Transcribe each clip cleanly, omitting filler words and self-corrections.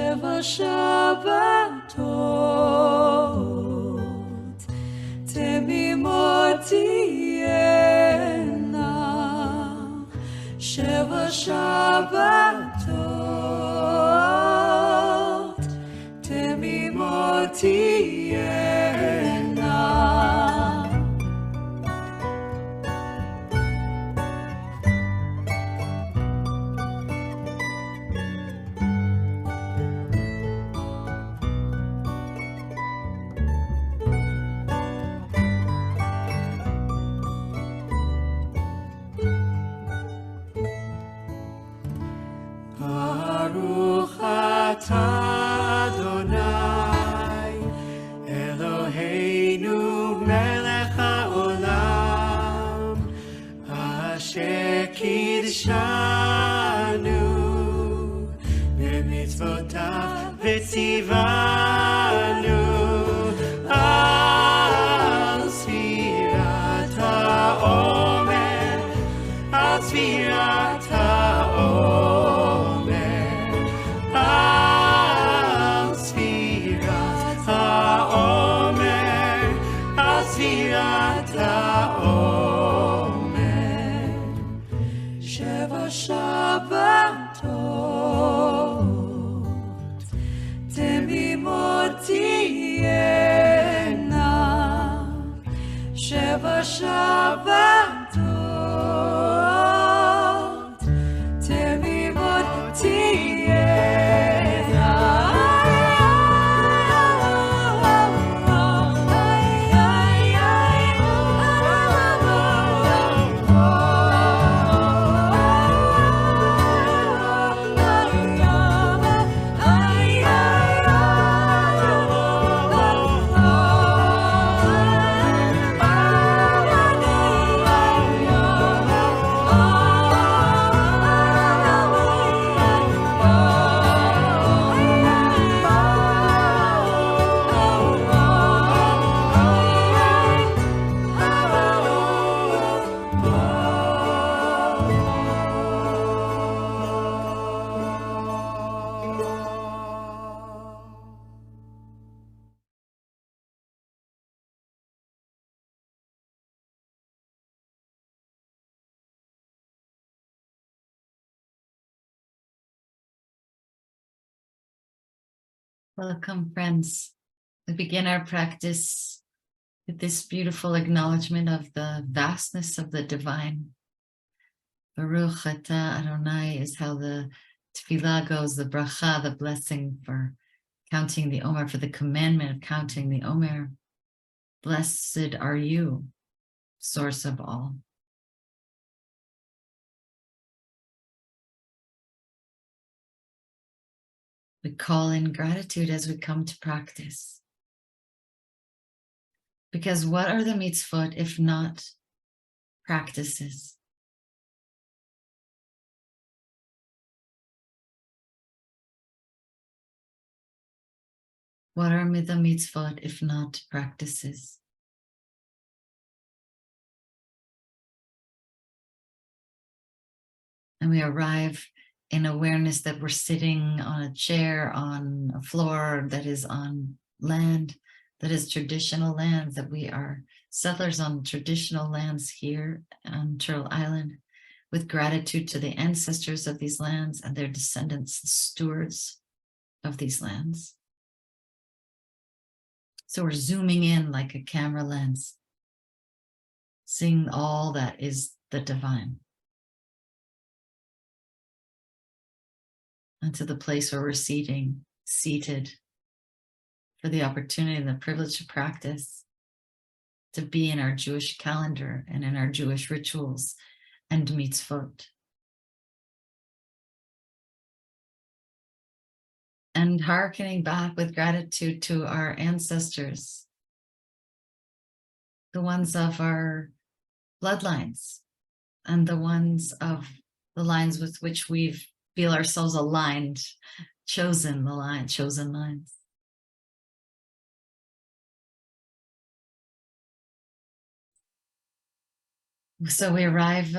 Sheva Shabbatot Temimot tihena Sheva Shabbatot Temimot tihena Baruch atah Adonai Eloheinu melech haolam asher kidshanu b'mitzvotav v'tzivanu al sfirat ha'omer al sfirat ha'omer Sheva Shabbatot Temimot tihena Sheva Shabbatot Temimot tihena Welcome, friends. We begin our practice with this beautiful acknowledgement of the vastness of the divine. Baruch atah Adonai is how the tefillah goes, the bracha, the blessing for counting the Omer, for the commandment of counting the Omer. Blessed are you, source of all. We call in gratitude as we come to practice. Because what are the mitzvot if not practices? What are the mitzvot if not practices? And we arrive in awareness that we're sitting on a chair, on a floor that is on land, that is traditional lands, that we are settlers on traditional lands here on Turtle Island, with gratitude to the ancestors of these lands and their descendants, the stewards of these lands. So we're zooming in like a camera lens, seeing all that is the divine. And to the place where we're seated for the opportunity and the privilege to practice, to be in our Jewish calendar and in our Jewish rituals and mitzvot. And hearkening back with gratitude to our ancestors, the ones of our bloodlines and the ones of the lines with which we feel ourselves aligned, chosen lines. So we arrive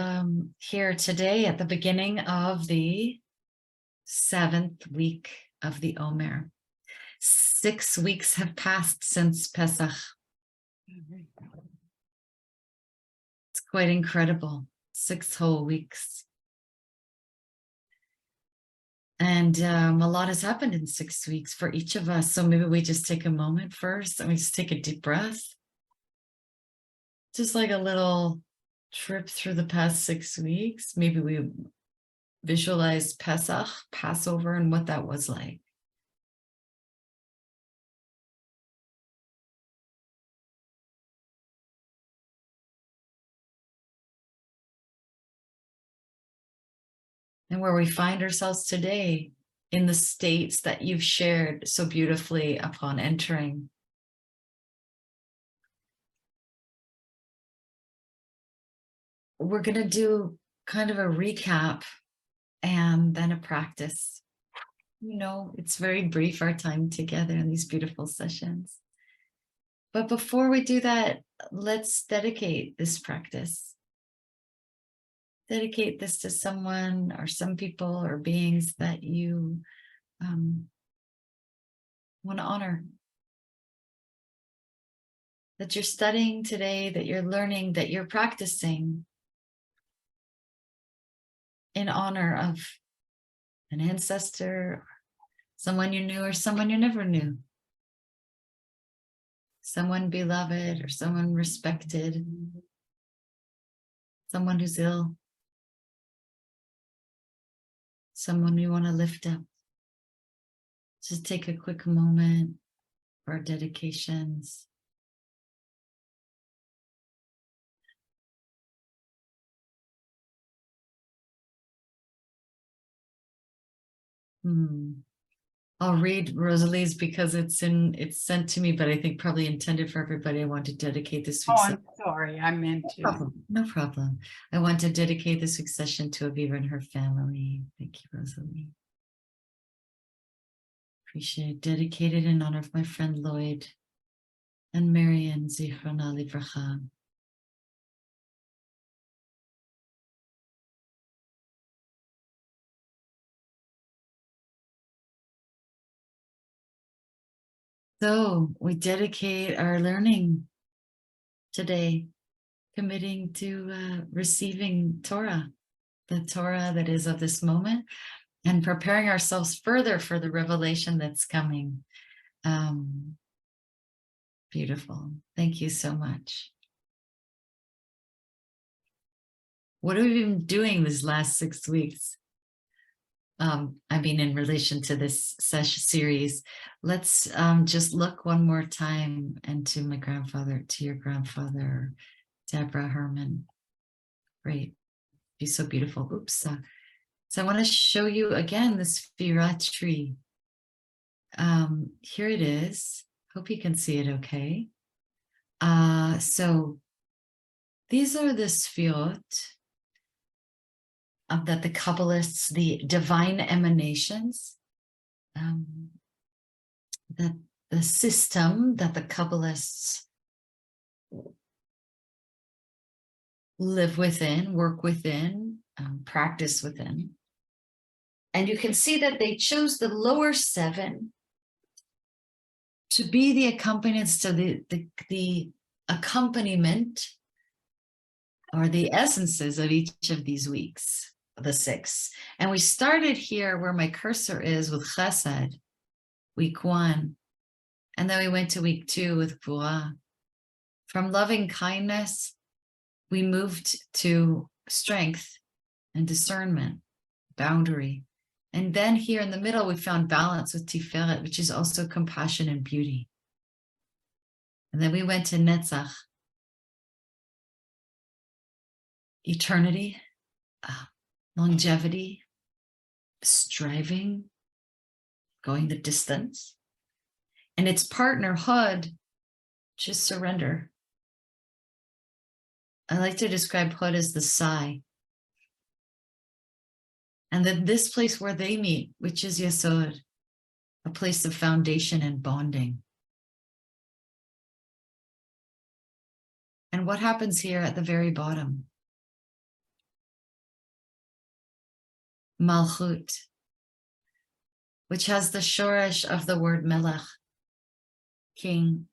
here today at the beginning of the 7th week of the Omer. 6 weeks have passed since Pesach. It's quite incredible. 6 whole weeks. And a lot has happened in 6 weeks for each of us. So maybe we just take a moment first and we just take a deep breath. Just like a little trip through the past 6 weeks. Maybe we visualize Pesach, Passover, and what that was like. And where we find ourselves today in the states that you've shared so beautifully upon entering. We're going to do kind of a recap and then a practice. You know, it's very brief, our time together in these beautiful sessions. But before we do that, let's dedicate this practice. Dedicate this to someone or some people or beings that you want to honor. That you're studying today, that you're learning, that you're practicing in honor of an ancestor, someone you knew or someone you never knew. Someone beloved or someone respected. Someone who's ill. Someone you want to lift up. Just take a quick moment for our dedications. I'll read Rosalie's because it's sent to me, but I think probably intended for everybody. I want to dedicate this week's. Oh, I'm sorry, I meant to. No problem. I want to dedicate this week's session to Aviva and her family. Thank you, Rosalie. Appreciate it. Dedicated in honor of my friend Lloyd and Marian Zichrona Livracha. So we dedicate our learning today, committing to receiving Torah, the Torah that is of this moment, and preparing ourselves further for the revelation that's coming. Beautiful. Thank you so much. What have we been doing these last 6 weeks? I mean, in relation to this series, let's just look one more time and to my grandfather, to your grandfather, Deborah Herman. Great. Be so beautiful. Oops. So I want to show you again this sefirah tree. Here it is. Hope you can see it okay. So these are the sefirot that the Kabbalists, the divine emanations, that the system that the Kabbalists live within, work within, practice within. And you can see that they chose the lower 7 to be the accompaniments to the accompaniment or the essences of each of these weeks, the 6. And we started here where my cursor is with Chesed, week 1. And then we went to week 2 with Gvura. From loving kindness, we moved to strength and discernment, boundary. And then here in the middle, we found balance with Tiferet, which is also compassion and beauty. And then we went to Netzach, eternity, longevity, striving, going the distance. And its partner, Hod, just surrender. I like to describe Hod as the sigh. And then this place where they meet, which is Yesod, a place of foundation and bonding. And what happens here at the very bottom? Malchut, which has the shoresh of the word melech, king,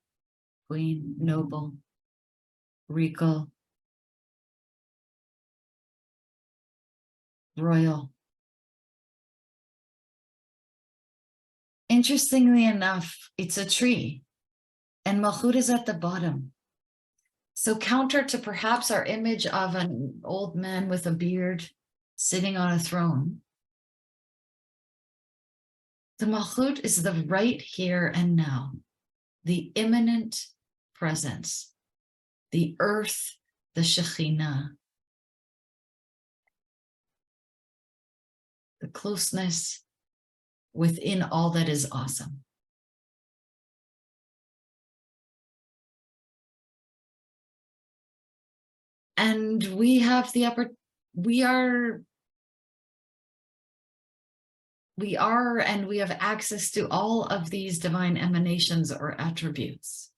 queen, noble, regal, royal. Interestingly enough, it's a tree, and malchut is at the bottom. So counter to perhaps our image of an old man with a beard sitting on a throne, the malchut is the right here and now, the immanent presence, the earth, the Shekhinah, the closeness within all that is awesome. And we have the we are and we have access to all of these divine emanations or attributes.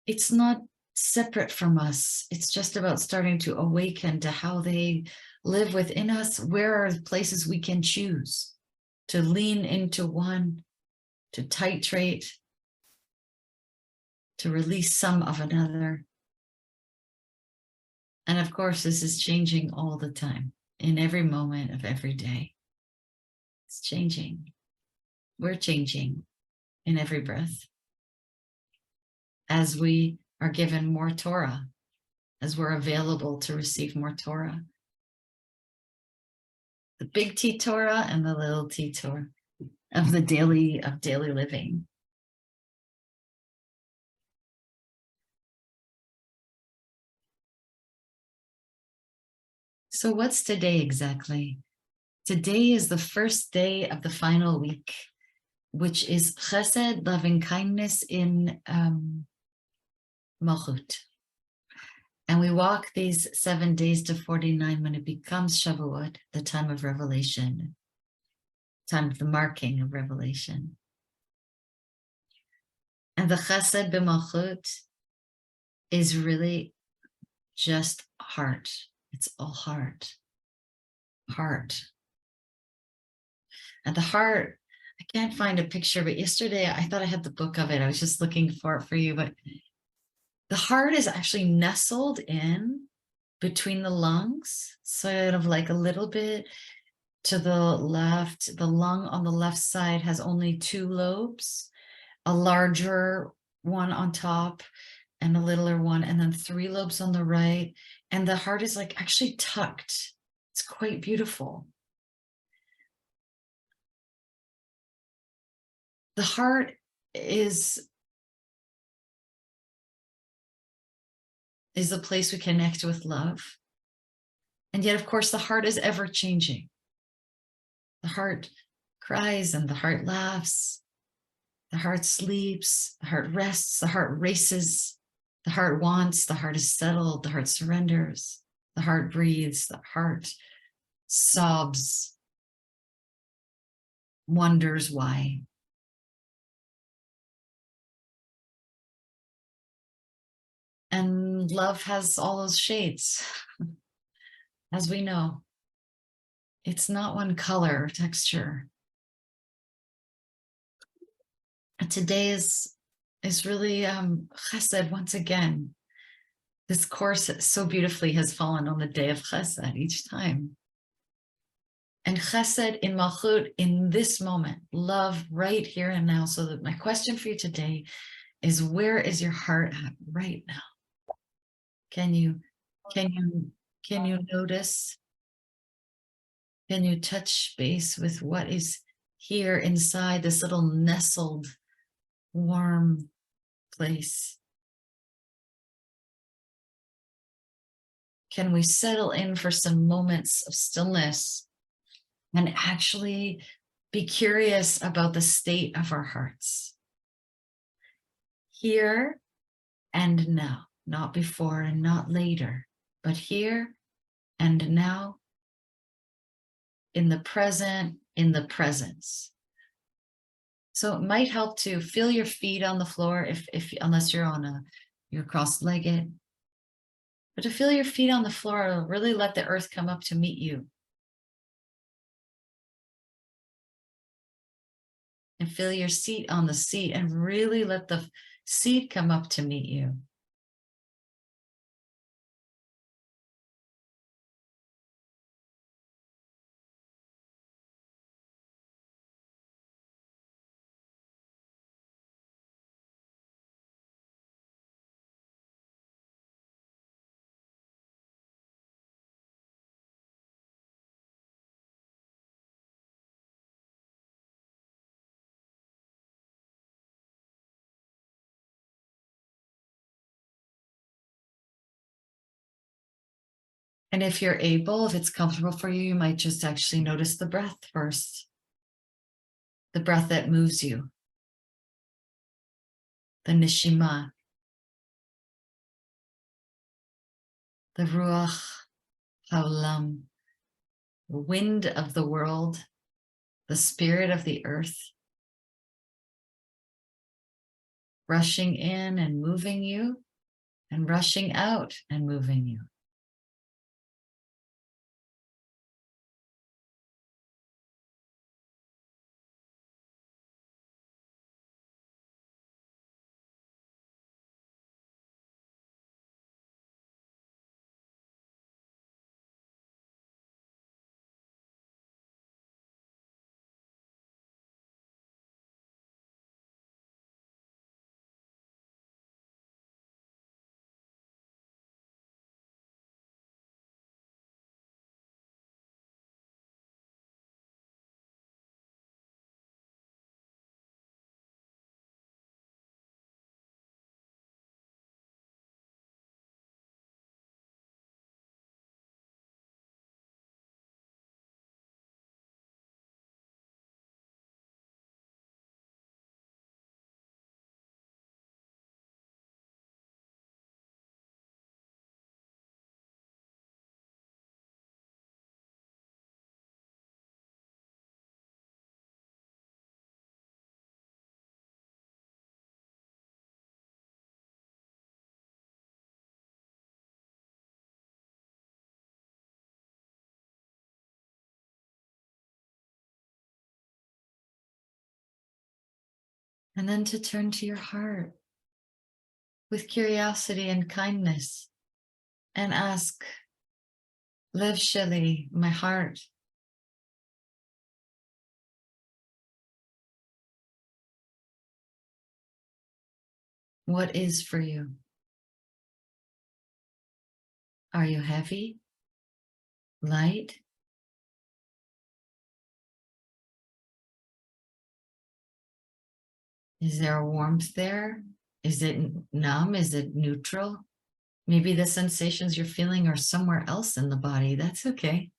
It's not separate from us. It's just about starting to awaken to how they live within us. Where are the places we can choose to lean into one, to titrate, to release some of another. And of course, this is changing all the time, in every moment of every day. It's changing. We're changing in every breath. As we are given more Torah, as we're available to receive more Torah. The big T Torah and the little T Torah of the daily living. So what's today exactly? Today is the first day of the final week, which is chesed, loving kindness in malchut. And we walk these 7 days to 49 when it becomes Shavuot, the time of revelation, time of the marking of revelation. And the chesed b'malchut is really just heart. It's all heart. Heart. And the heart, I can't find a picture, but yesterday I thought I had the book of it. I was just looking for it for you, but the heart is actually nestled in between the lungs, sort of like a little bit to the left. The lung on the left side has only 2 lobes, a larger one on top and a littler one, and then 3 lobes on the right. And the heart is like actually tucked. It's quite beautiful. The heart is the place we connect with love. And yet, of course, the heart is ever changing. The heart cries and the heart laughs. The heart sleeps, the heart rests, the heart races, the heart wants, the heart is settled, the heart surrenders, the heart breathes, the heart sobs, wonders why. And love has all those shades, as we know. It's not one color or texture. And today is really chesed once again. This course so beautifully has fallen on the day of chesed each time. And chesed in malchut in this moment, love right here and now. So that my question for you today is, where is your heart at right now? Can you notice? Can you touch base with what is here inside this little nestled, warm place? Can we settle in for some moments of stillness and actually be curious about the state of our hearts? Here and now, not before and not later, but here and now, in the present, in the presence. So it might help to feel your feet on the floor if unless you're cross-legged. But to feel your feet on the floor, really let the earth come up to meet you. and feel your seat on the seat and really let the seat come up to meet you. And if you're able, if it's comfortable for you, you might just actually notice the breath first, the breath that moves you, the nishima, the ruach haolam, the wind of the world, the spirit of the earth, rushing in and moving you, and rushing out and moving you. And then to turn to your heart with curiosity and kindness and ask, Lev Sheli, my heart, what is for you? Are you heavy? Light? Is there a warmth there? Is it numb? Is it neutral? Maybe the sensations you're feeling are somewhere else in the body. That's okay.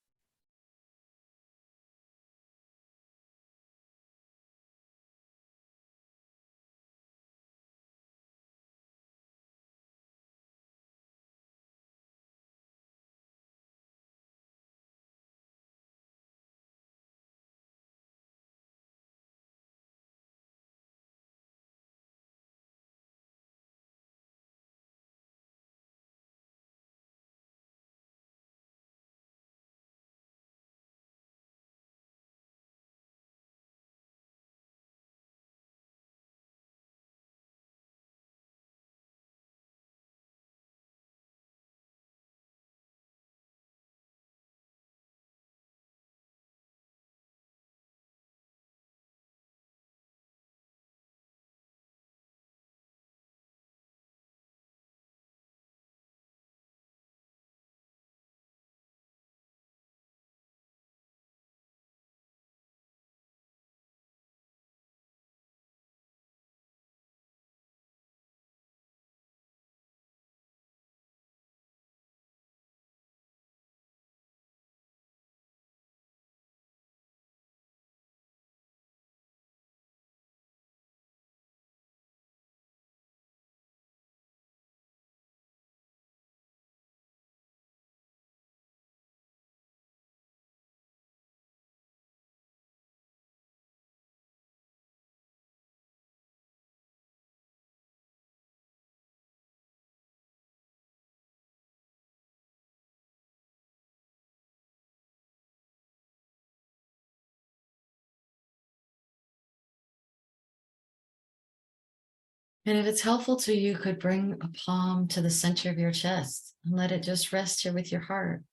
And if it's helpful to you, you could bring a palm to the center of your chest and let it just rest here with your heart.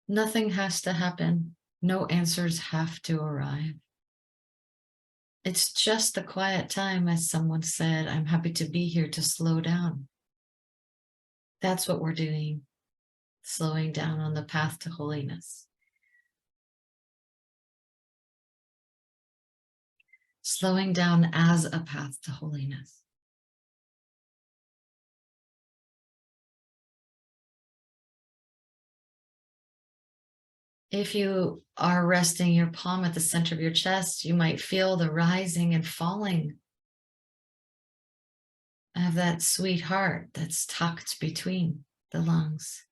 Nothing has to happen. No answers have to arrive. It's just the quiet time, as someone said. I'm happy to be here to slow down. That's what we're doing, slowing down on the path to holiness. Slowing down as a path to holiness. If you are resting your palm at the center of your chest, you might feel the rising and falling of that sweet heart that's tucked between the lungs.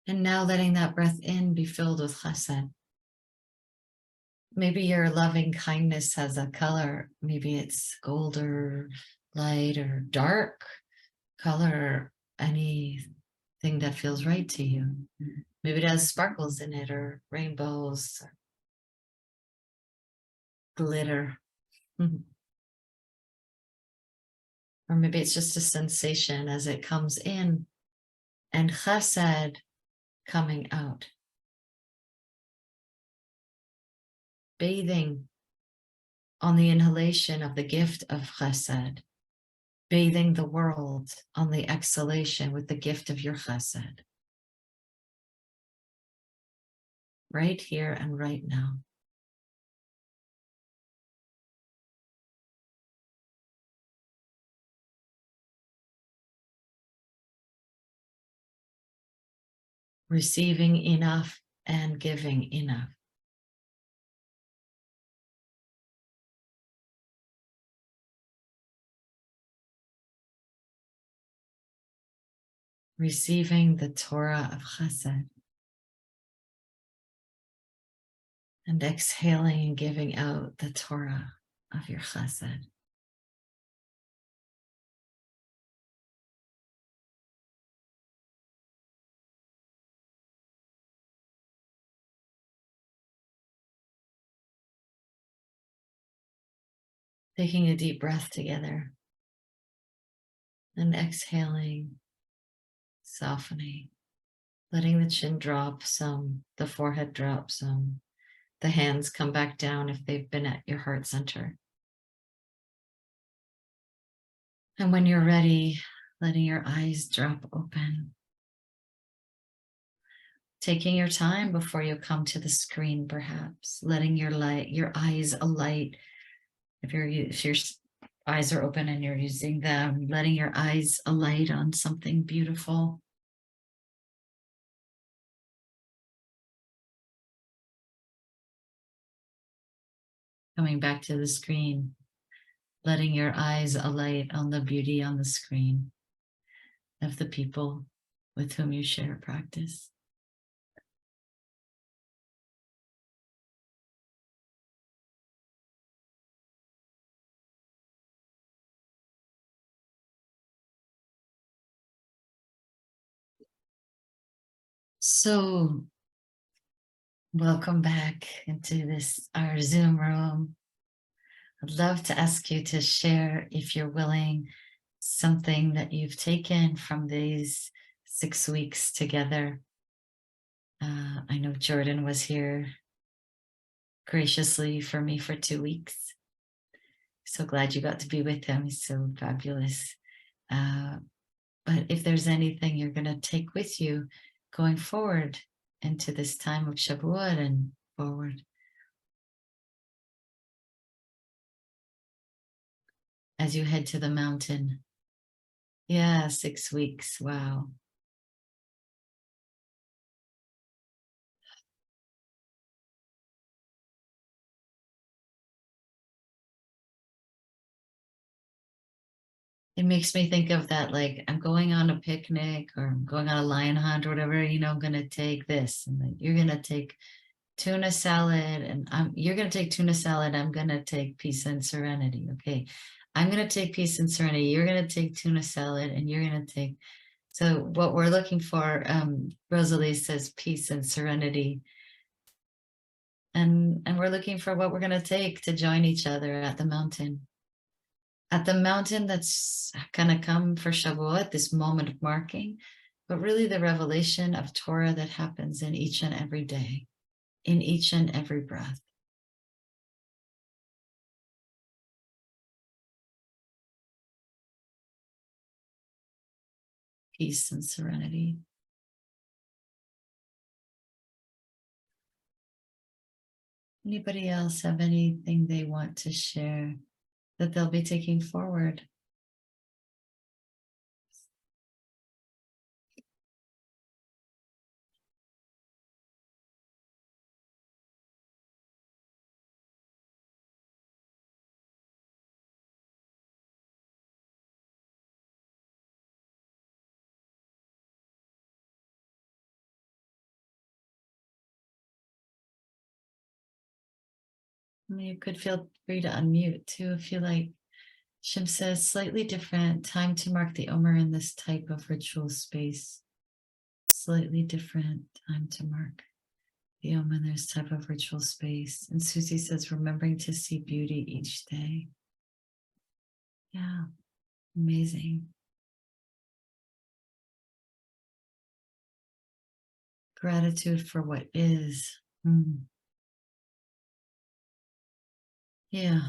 And now letting that breath in be filled with chesed. Maybe your loving kindness has a color. Maybe it's gold or light or dark color, or anything that feels right to you. Maybe it has sparkles in it, or rainbows, or glitter. Or maybe it's just a sensation as it comes in and chesed coming out. Bathing on the inhalation of the gift of chesed. Bathing the world on the exhalation with the gift of your chesed. Right here and right now. Receiving enough and giving enough. Receiving the Torah of chesed. And exhaling and giving out the Torah of your chesed. Taking a deep breath together. And exhaling, softening, letting the chin drop some, the forehead drop some, the hands come back down if they've been at your heart center. And when you're ready, letting your eyes drop open. Taking your time before you come to the screen, perhaps, letting your eyes alight. If your eyes are open and you're using them, letting your eyes alight on something beautiful. Coming back to the screen, letting your eyes alight on the beauty on the screen of the people with whom you share practice. So, welcome back into our Zoom room. I'd love to ask you to share, if you're willing, something that you've taken from these 6 weeks together. I know Jordan was here graciously for me for 2 weeks. So glad you got to be with him. He's so fabulous. But if there's anything you're going to take with you going forward into this time of Shavuot and forward, as you head to the mountain. Yeah, 6 weeks. Wow. It makes me think of that, like, I'm going on a picnic or I'm going on a lion hunt or whatever, I'm going to take this, and then you're going to take tuna salad, and you're going to take tuna salad. I'm going to take peace and serenity. Okay. I'm going to take peace and serenity. You're going to take tuna salad, and you're going to take. So what we're looking for, Rosalie says peace and serenity. And we're looking for what we're going to take to join each other at the mountain. At the mountain that's going to come for Shavuot, this moment of marking, but really the revelation of Torah that happens in each and every day, in each and every breath. Peace and serenity. Anybody else have anything they want to share that they'll be taking forward? You could feel free to unmute too if you like. Shem says, slightly different time to mark the Omer in this type of ritual space. Slightly different time to mark the Omer in this type of ritual space. And Susie says, remembering to see beauty each day. Yeah, amazing. Gratitude for what is. Yeah.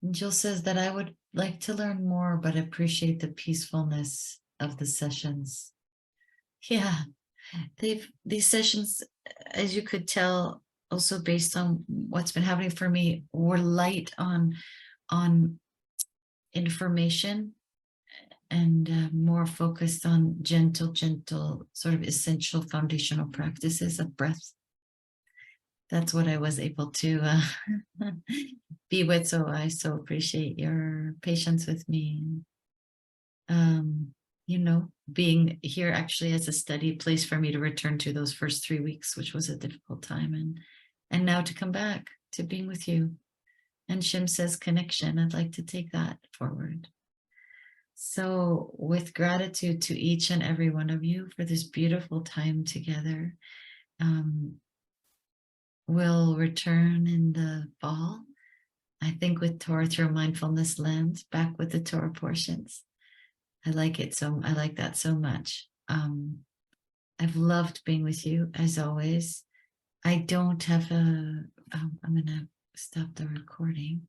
And Jill says that I would like to learn more, but appreciate the peacefulness of the sessions. Yeah, these sessions, as you could tell, also based on what's been happening for me, were light on information and more focused on gentle, sort of essential foundational practices of breath. That's what I was able to be with. So I so appreciate your patience with me. Being here actually as a steady place for me to return to those first 3 weeks, which was a difficult time. And now to come back to being with you. And Shem says connection. I'd like to take that forward. So with gratitude to each and every one of you for this beautiful time together, we'll return in the fall, I think, with Torah through a mindfulness lens, back with the Torah portions. I like it so. I like that so much. I've loved being with you as always. I don't have a. I'm gonna stop the recording.